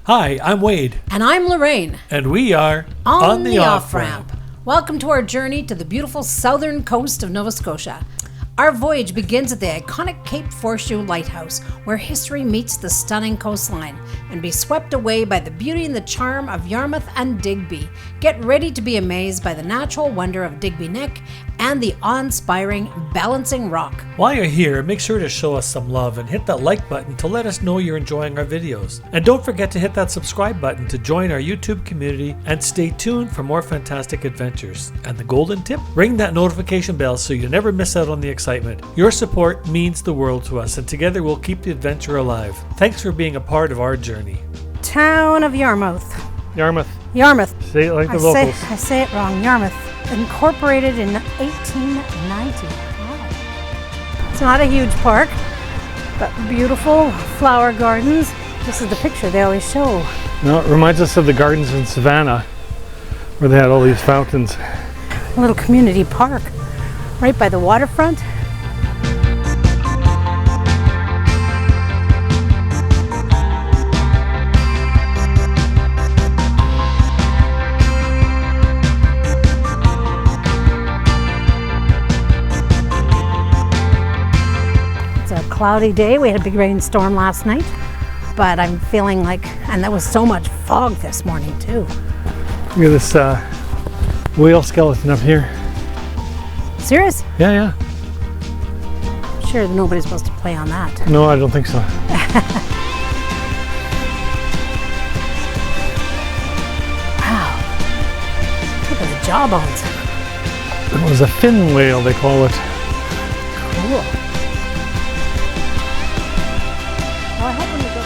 Hi, I'm Wade. And I'm Lorraine. And we are on the off-ramp. Welcome to our journey to the beautiful southern coast of Nova Scotia. Our voyage begins at the iconic Cape Forchu Lighthouse, where history meets the stunning coastline, and be swept away by the beauty and the charm of Yarmouth and Digby. Get ready to be amazed by the natural wonder of Digby Neck and the awe-inspiring Balancing Rock. While you're here, make sure to show us some love and hit that like button to let us know you're enjoying our videos. And don't forget to hit that subscribe button to join our YouTube community and stay tuned for more fantastic adventures. And the golden tip, ring that notification bell so you never miss out on the excitement. Your support means the world to us, and together we'll keep the adventure alive. Thanks for being a part of our journey. Town of Yarmouth. Yarmouth. Yarmouth. Say it like the locals. I say it wrong. Yarmouth. Incorporated in 1890. Wow. It's not a huge park, but beautiful flower gardens. This is the picture they always show. No, it reminds us of the gardens in Savannah, where they had all these fountains. A little community park right by the waterfront. Cloudy day. We had a big rainstorm last night, but I'm feeling like, and there was so much fog this morning too. Look at this whale skeleton up here. Serious? Yeah. I'm sure nobody's supposed to play on that. No, I don't think so. Wow. Look at the jawbones. It was a fin whale, they call it. Cool. I hope when we go.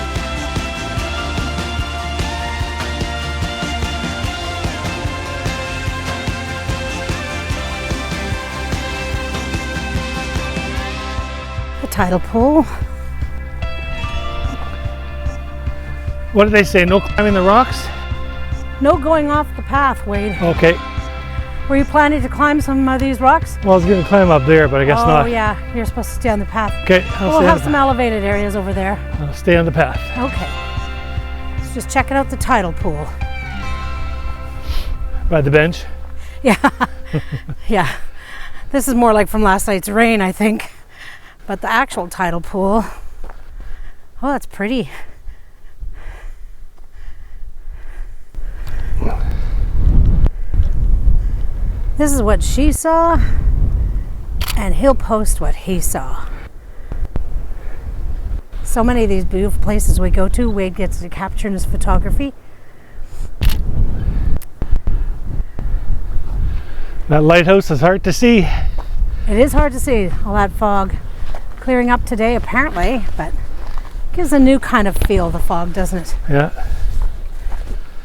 The tidal pool. What did they say? No climbing the rocks? No going off the path, Wade. Okay. Were you planning to climb some of these rocks? Well, I was going to climb up there, but I guess not. Oh yeah, you're supposed to stay on the path. Okay, we'll have some elevated areas over there. I'll stay on the path. Okay. Let's just checking out the tidal pool. By the bench? Yeah. Yeah. This is more like from last night's rain, I think. But the actual tidal pool, oh, that's pretty. This is what she saw, and he'll post what he saw. So many of these beautiful places we go to, Wade gets to capture in his photography. That lighthouse is hard to see. It is hard to see, all that fog. Clearing up today, apparently, but gives a new kind of feel, the fog, doesn't it? Yeah.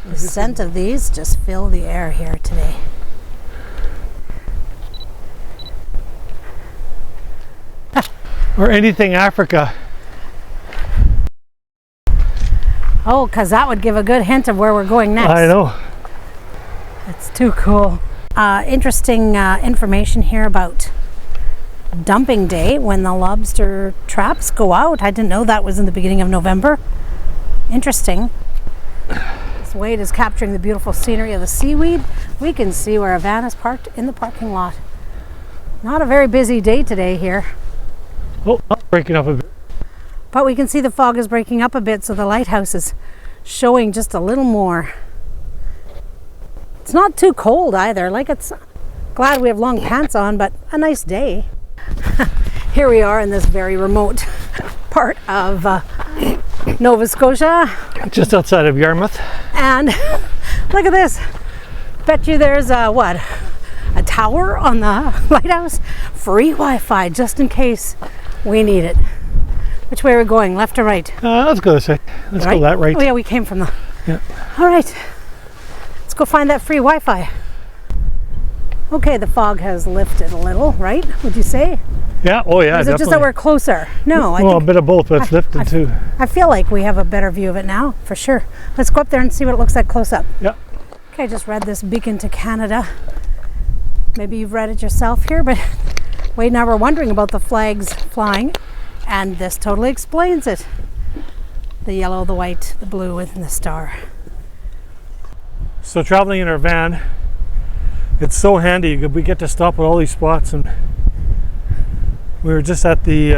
The scent of these just fill the air here today. Or anything Africa. Oh, because that would give a good hint of where we're going next. I know. It's too cool. Interesting information here about dumping day when the lobster traps go out. I didn't know that was in the beginning of November. Interesting. This Wade is capturing the beautiful scenery of the seaweed. We can see where a van is parked in the parking lot. Not a very busy day today here. Oh, breaking up a bit. But we can see the fog is breaking up a bit, so the lighthouse is showing just a little more. It's not too cold either. Like, it's glad we have long pants on, but a nice day. Here we are in this very remote part of Nova Scotia. Just outside of Yarmouth. And look at this. Bet you there's a tower on the lighthouse? Free Wi-Fi, just in case we need it. Which way are we going, left or right? Let's go this way. Let's go that right. Oh yeah, we came from the... Yeah. All right. Let's go find that free Wi-Fi. Okay, the fog has lifted a little, right? Would you say? Yeah, oh yeah, Is it just that we're closer? No, I think... Well, a bit of both, but it's lifted too. I feel like we have a better view of it now, for sure. Let's go up there and see what it looks like close up. Yeah. Okay, I just read this Beacon to Canada. Maybe you've read it yourself here, but Wade and I were wondering about the flags flying, and this totally explains it. The yellow, the white, the blue, and the star. So traveling in our van, it's so handy. We get to stop at all these spots, and we were just at the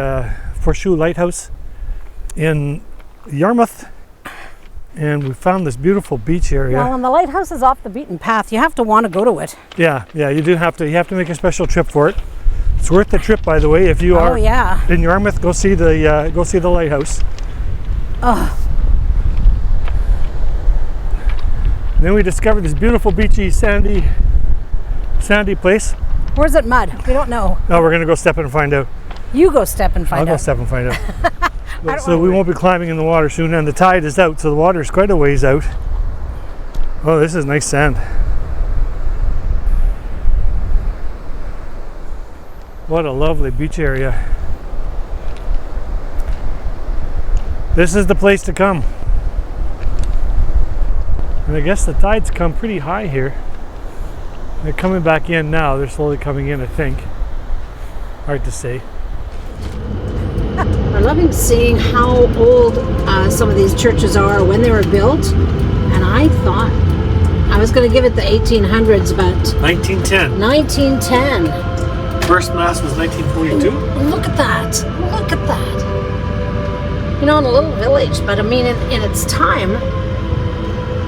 Forchu Lighthouse in Yarmouth, and we found this beautiful beach area. Well, and the lighthouse is off the beaten path. You have to want to go to it. Yeah, you do have to. You have to make a special trip for it. It's worth the trip, by the way. If you are in Yarmouth, go see the lighthouse. Oh. Then we discovered this beautiful beachy sandy place. Where's it mud? We don't know. No, we're gonna go step in and find out. You go step and find out. I'll go step and find out. So we won't be climbing in the water soon, and the tide is out, so the water is quite a ways out. Oh, this is nice sand. What a lovely beach area. This is the place to come. And I guess the tides come pretty high here. They're coming back in now. They're slowly coming in, I think. Hard to say. I'm loving seeing how old some of these churches are, when they were built. And I thought I was going to give it the 1800s, but 1910. 1910. First mass was 1942. Look at that! Look at that! You know, in a little village, but I mean, in its time,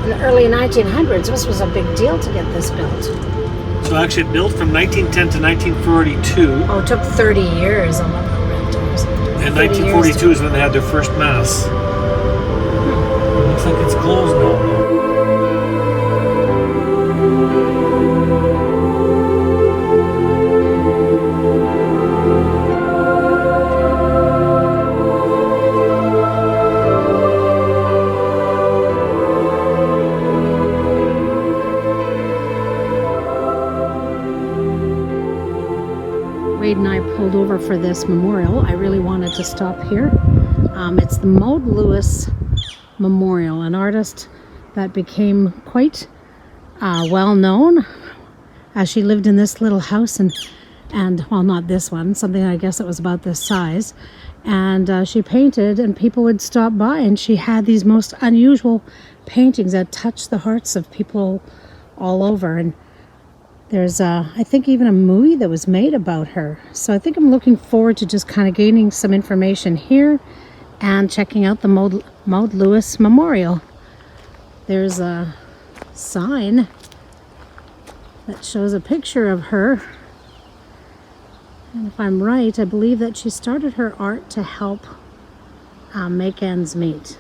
in the early 1900s, this was a big deal to get this built. So actually built from 1910 to 1942. Oh, it took 30 years. I love the rentals. And 1942 is when they had their first mass. Looks like it's closed now. Wade and I pulled over for this memorial. I really wanted to stop here. It's the Maud Lewis Memorial, an artist that became quite well known as she lived in this little house, and well, not this one, something I guess that was about this size. And she painted, and people would stop by, and she had these most unusual paintings that touched the hearts of people all over. And there's, I think, even a movie that was made about her. So I think I'm looking forward to just kind of gaining some information here and checking out the Maud Lewis Memorial. There's a sign that shows a picture of her. And if I'm right, I believe that she started her art to help make ends meet.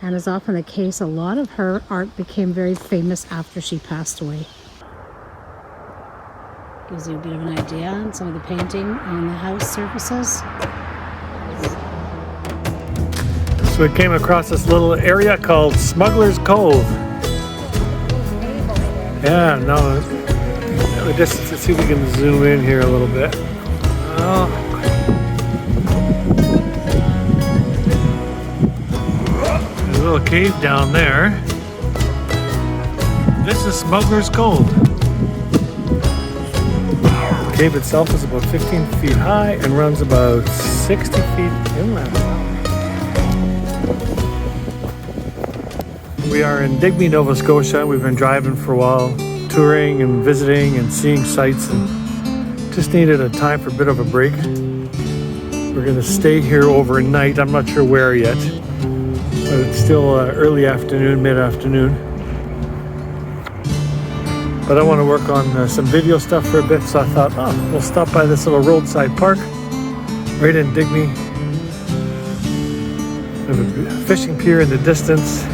And as often the case, a lot of her art became very famous after she passed away. Gives you a bit of an idea on some of the painting on the house surfaces. So we came across this little area called Smugglers Cove. Yeah, no, just let's see if we can zoom in here a little bit. Oh. There's a little cave down there. This is Smugglers Cove. The cave itself is about 15 feet high and runs about 60 feet inland. We are in Digby, Nova Scotia. We've been driving for a while, touring and visiting and seeing sights, and just needed a time for a bit of a break. We're going to stay here overnight. I'm not sure where yet, but it's still early afternoon, mid-afternoon. But I want to work on some video stuff for a bit, so I thought, we'll stop by this little roadside park right in Digby. There's a fishing pier in the distance.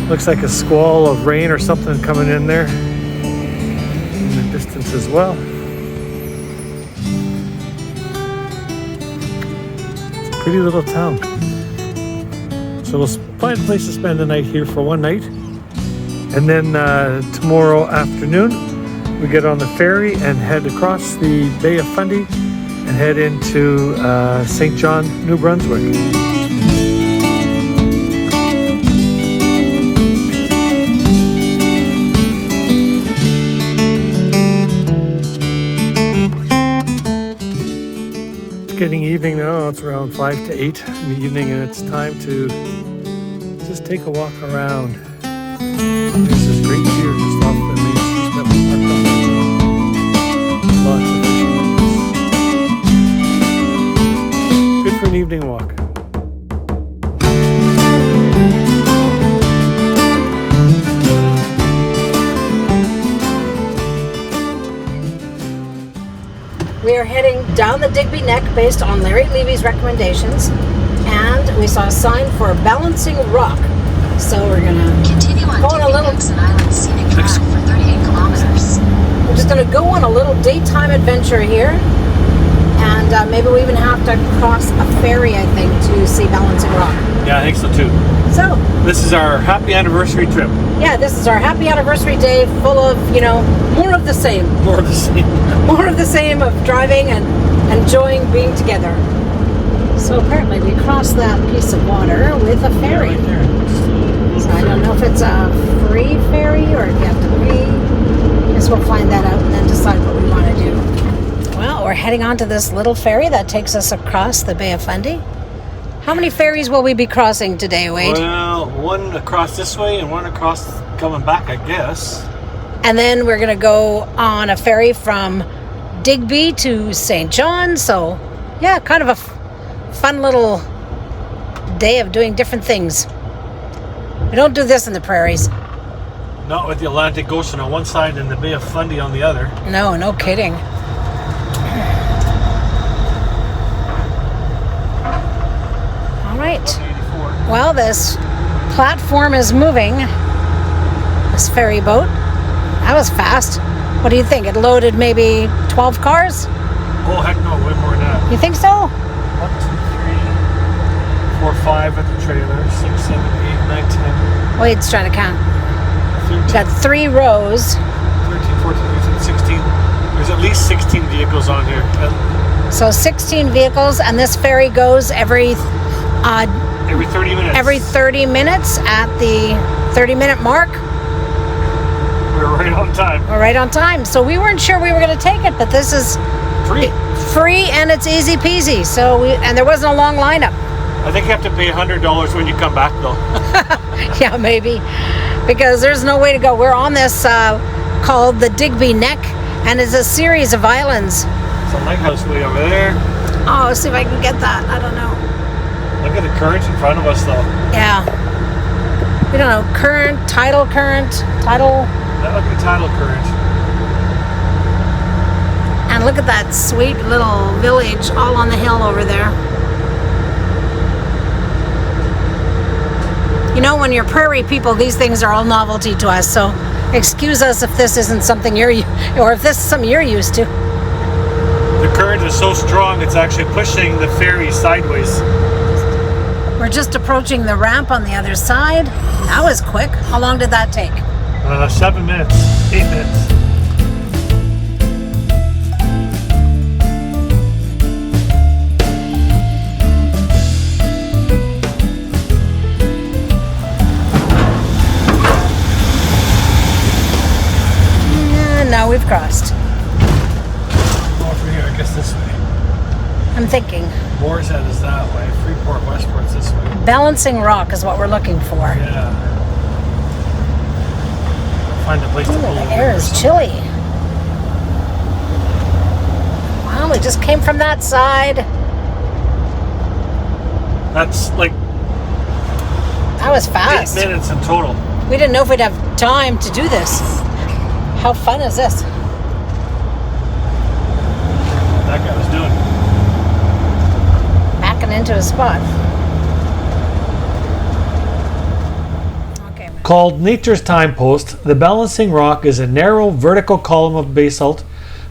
Looks like a squall of rain or something coming in there in the distance as well. It's a pretty little town. So we'll find a place to spend the night here for one night. And then tomorrow afternoon, we get on the ferry and head across the Bay of Fundy and head into St. John, New Brunswick. It's getting evening now. It's around 5 to 8 in the evening, and it's time to take a walk around. There's this great pier just off the main street that we parked on. Lots of fishing. Good for an evening walk. We are heading down the Digby Neck based on Larry Levy's recommendations, and we saw a sign for Balancing Rock. So we're gonna continue on go on a little Island scenic track for 38 kilometers. We're just gonna go on a little daytime adventure here, and maybe we even have to cross a ferry, I think, to see Balancing Rock. Yeah, I think so too. So this is our happy anniversary trip. yeah, this is our happy anniversary day, full of, you know, more of the same. More of the same. More of the same of driving and enjoying being together. So apparently we crossed that piece of water with a ferry. Right there. So I don't know if it's a free ferry or if you have to pay. I guess we'll find that out and then decide what we want to do. Well, we're heading on to this little ferry that takes us across the Bay of Fundy. How many ferries will we be crossing today, Wade? Well, one across this way and one across coming back, I guess. And then we're going to go on a ferry from Digby to St. John. So, yeah, kind of a fun little day of doing different things. We don't do this in the prairies. Not with the Atlantic Ocean on one side and the Bay of Fundy on the other. No kidding. All right. 184. Well, this platform is moving. This ferry boat. That was fast. What do you think? It loaded maybe 12 cars? Oh, heck no, way more than that. You think so? 1, 2, 3, 4, 5 at the trailer. 6, 7, 8, 9, 10. Wade's trying to count. 13, We've got 3 rows. 13, 14, 15, 16. There's at least 16 vehicles on here. So 16 vehicles, and this ferry goes every 30 minutes. every 30 minutes at the 30-minute mark. We're right on time. We're right on time. So we weren't sure we were going to take it, but this is free and it's easy peasy. So and there wasn't a long lineup. I think you have to pay $100 when you come back, though. Yeah, maybe, because there's no way to go. We're on this called the Digby Neck, and it's a series of islands. It's a lighthouse way over there. Oh, let's see if I can get that. I don't know. Look at the current in front of us, though. Yeah. We don't know. Tidal. That would be tidal current. And look at that sweet little village all on the hill over there. You know, when you're prairie people, these things are all novelty to us. So excuse us if this isn't something or if this is something you're used to. The current is so strong, it's actually pushing the ferry sideways. We're just approaching the ramp on the other side. That was quick. How long did that take? 7 minutes, 8 minutes. Now we've crossed. Over here, I guess this way. I'm thinking. Moore's Head is that way. Freeport, Westport's this way. Balancing Rock is what we're looking for. Yeah. Find a place to Ooh, pull the over air or is something. chilly. Wow, we just came from that side. That's like That was fast. 8 minutes in total. We didn't know if we'd have time to do this. How fun is this? That guy was doing. Backing into a spot. Okay. Called Nature's Timepost, the Balancing Rock is a narrow vertical column of basalt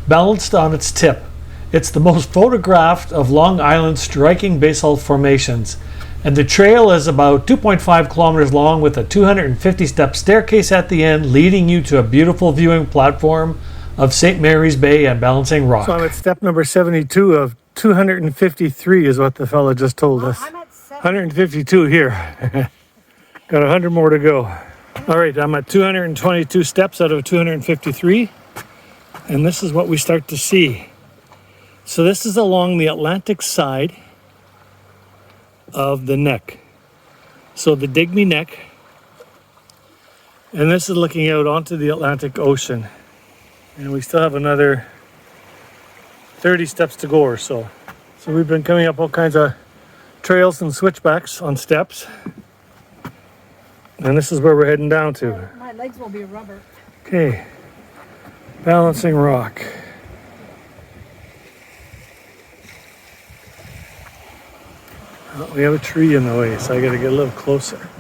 balanced on its tip. It's the most photographed of Long Island's striking basalt formations, and the trail is about 2.5 kilometers long with a 250-step staircase at the end leading you to a beautiful viewing platform of St. Mary's Bay and Balancing Rock. So I'm at step number 72 of 253 is what the fella just told us. I'm at 152 here. Got 100 more to go. All right, I'm at 222 steps out of 253, and this is what we start to see. So this is along the Atlantic side of the neck. So the Digby Neck, and this is looking out onto the Atlantic Ocean. And we still have another 30 steps to go or so. So we've been coming up all kinds of trails and switchbacks on steps. And this is where we're heading down to. My legs will be rubber. Okay, balancing rock. Oh, we have a tree in the way, so I gotta get a little closer.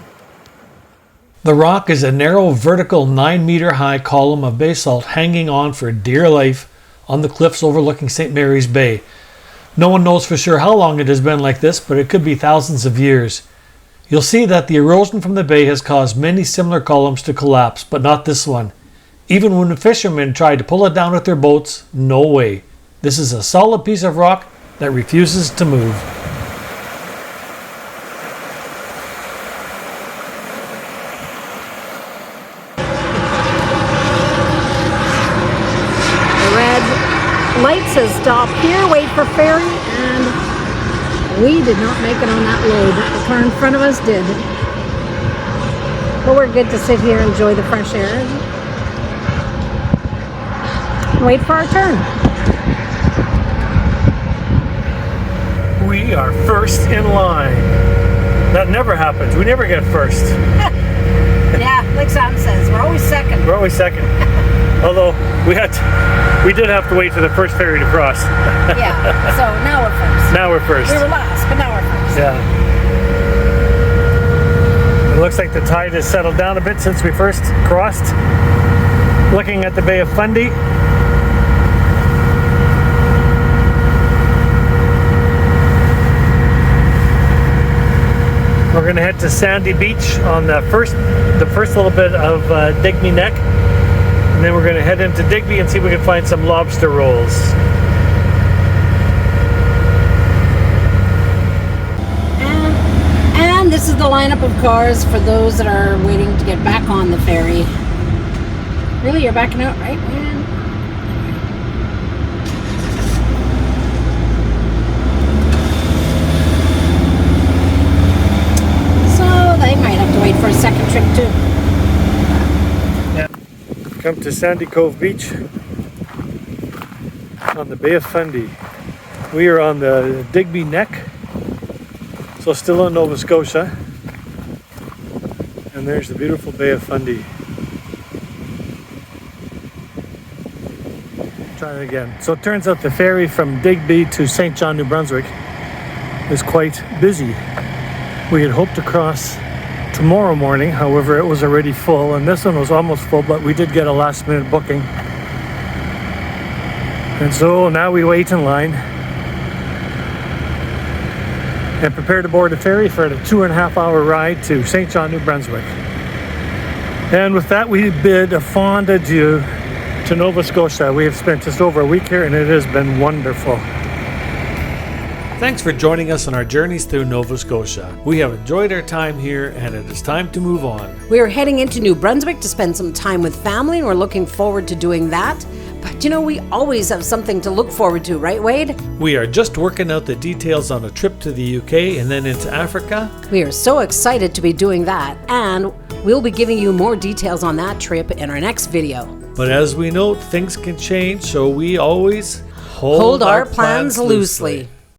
The rock is a narrow, vertical, 9-meter high column of basalt hanging on for dear life on the cliffs overlooking St. Mary's Bay. No one knows for sure how long it has been like this, but it could be thousands of years. You'll see that the erosion from the bay has caused many similar columns to collapse, but not this one. Even when the fishermen tried to pull it down with their boats, no way. This is a solid piece of rock that refuses to move. Light says stop here, wait for ferry, and we did not make it on that load. The car in front of us did. But we're good to sit here and enjoy the fresh air and wait for our turn. We are first in line. That never happens. We never get first. Yeah, like Sam says, we're always second. We're always second. Although we did have to wait for the first ferry to cross. Yeah, so now we're first. Now we're first. We were last, but now we're first. Yeah. It looks like the tide has settled down a bit since we first crossed. Looking at the Bay of Fundy. We're going to head to Sandy Beach on the first little bit of Digby Neck. And then we're going to head into Digby and see if we can find some lobster rolls. And this is the lineup of cars for those that are waiting to get back on the ferry. Really, you're backing out, right, man? So they might have to wait for a second trip too. Come to Sandy Cove Beach on the Bay of Fundy. We are on the Digby Neck, so still in Nova Scotia. And there's the beautiful Bay of Fundy. Try it again. So it turns out the ferry from Digby to St. John, New Brunswick is quite busy. We had hoped to cross tomorrow morning, however, it was already full, and this one was almost full, but we did get a last-minute booking. And so now we wait in line and prepare to board a ferry for a 2.5-hour ride to St. John, New Brunswick. And with that, we bid a fond adieu to Nova Scotia. We have spent just over a week here, and it has been wonderful. Thanks for joining us on our journeys through Nova Scotia. We have enjoyed our time here, and it is time to move on. We are heading into New Brunswick to spend some time with family, and we're looking forward to doing that. But you know, we always have something to look forward to, right, Wade? We are just working out the details on a trip to the UK and then into Africa. We are so excited to be doing that, and we'll be giving you more details on that trip in our next video. But as we know, things can change, so we always hold our plans loosely.